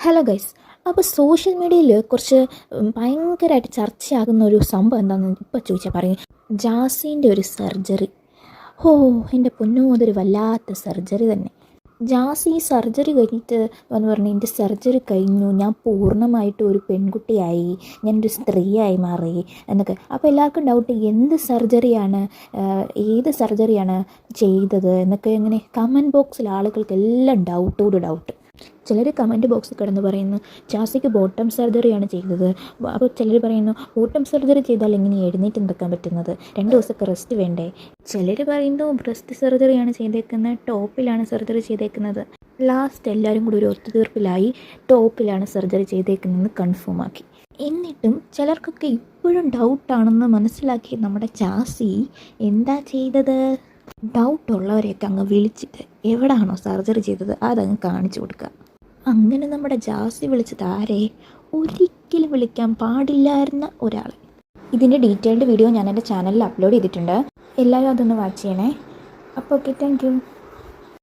Hello guys. അപ്പോൾ social മീഡിയയിൽ കുറച്ച് ഭയങ്കരമായിട്ട് ചർച്ചയാകുന്ന ഒരു സംഭവം എന്താണെന്ന് ഇപ്പോൾ ചോദിച്ചാൽ പറയും. ജാസീൻ്റെ ഒരു സർജറി. ഓ, എൻ്റെ പൊന്നോ, അതൊരു വല്ലാത്ത സർജറി തന്നെ. ജാസി സർജറി കഴിഞ്ഞിട്ട് വന്ന് പറഞ്ഞു, എൻ്റെ സർജറി കഴിഞ്ഞു, ഞാൻ പൂർണ്ണമായിട്ടും ഒരു പെൺകുട്ടിയായി, ഞാനൊരു സ്ത്രീയായി മാറി എന്നൊക്കെ. അപ്പോൾ എല്ലാവർക്കും ഡൗട്ട്, എന്ത് സർജറിയാണ്, ഏത് സർജറിയാണ് ചെയ്തത് എന്നൊക്കെ. ഇങ്ങനെ കമൻറ്റ് ബോക്സിൽ ആളുകൾക്കെല്ലാം ഡൗട്ട്. ചിലർ കമൻറ്റ് ബോക്സിൽ കിടന്ന് പറയുന്നു ജാസിക്ക് ബോട്ടം സർജറിയാണ് ചെയ്തത്. അപ്പോൾ ചിലർ പറയുന്നു ബോട്ടം സർജറി ചെയ്താൽ എങ്ങനെ എഴുന്നേറ്റ് നിൽക്കാൻ പറ്റുന്നത്, 2 ദിവസമൊക്കെ റെസ്റ്റ് വേണ്ടേ. ചിലർ പറയുന്നു ബ്രസ്റ്റ് സർജറിയാണ് ചെയ്തേക്കുന്നത്, ടോപ്പിലാണ് സർജറി ചെയ്തേക്കുന്നത്. ലാസ്റ്റ് എല്ലാവരും കൂടി ഒരു ഒത്തുതീർപ്പിലായി ടോപ്പിലാണ് സർജറി ചെയ്തേക്കുന്നതെന്ന് കൺഫേം ആക്കി. എന്നിട്ടും ചിലർക്കൊക്കെ ഇപ്പോഴും ഡൗട്ടാണെന്ന് മനസ്സിലാക്കി നമ്മുടെ ജാസി എന്താ ചെയ്തത്, ഡൗട്ടുള്ളവരെയൊക്കെ അങ്ങ് വിളിച്ചിട്ട് എവിടാണോ സർജറി ചെയ്തത് അതങ്ങ് കാണിച്ചു കൊടുക്കുക. അങ്ങനെ നമ്മുടെ ജാസി വിളിച്ചത് ആരെ, ഒരിക്കലും വിളിക്കാൻ പാടില്ലായിരുന്ന ഒരാൾ. ഇതിൻ്റെ ഡീറ്റെയിൽഡ് വീഡിയോ ഞാൻ എൻ്റെ ചാനലിൽ അപ്ലോഡ് ചെയ്തിട്ടുണ്ട്, എല്ലാവരും അതൊന്ന് വാച്ച് ചെയ്യണേ. അപ്പോൾ ഓക്കെ, താങ്ക് യു.